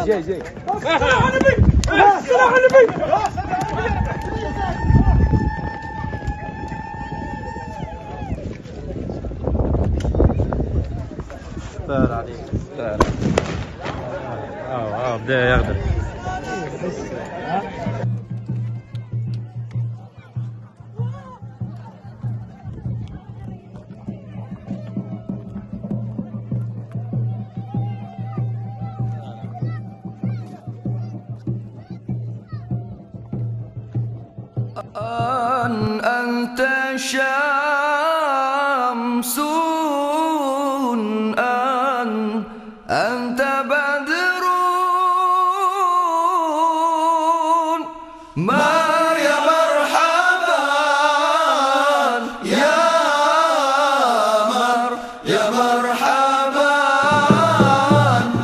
جاي السلاح على النبي، السلاح على النبي. ستار عليك ستار. بدا يغدر. أنت شمس، أنت بدر، يا مرحبا يا مرحبا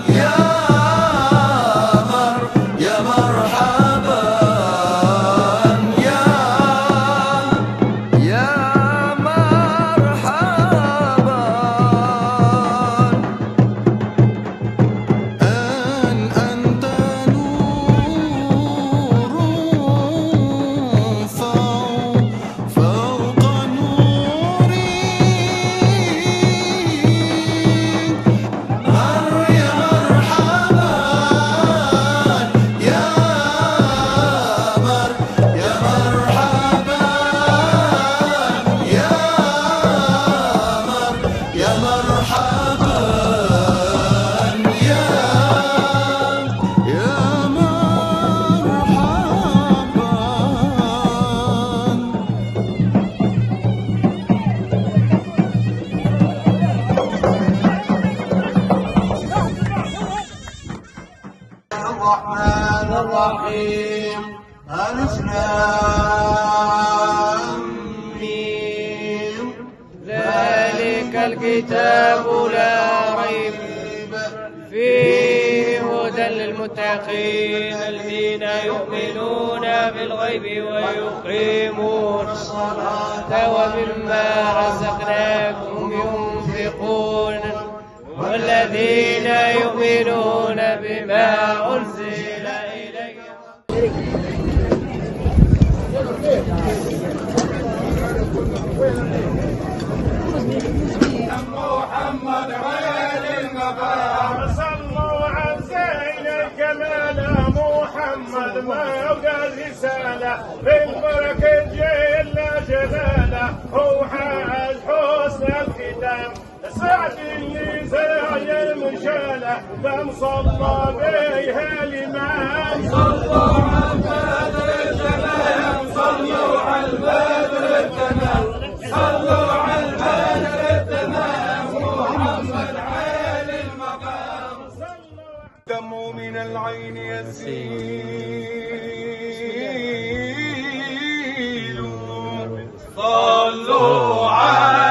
يا مرحبا الرحمن الرحيم. الإسلام. ذلك الكتاب لا ريب فيه هدى للمتقين الذين يؤمنون بالغيب ويقيمون الصلاة ومما رزقناهم ينفقون والذين يؤمنون بما أنزل إليك. محمد غير المقام صلوا على زين الكمال محمد موجى الرسالة بالبركة جل جلاله هو حاج حسن الختام سعد اللي زاي المشالة دم صلى بيها الإمام صلوا على البدر التمام صلوا على البدر التمام صلوا على البدر التمام محمد عالي المقام دم من العين يسيل صلوا على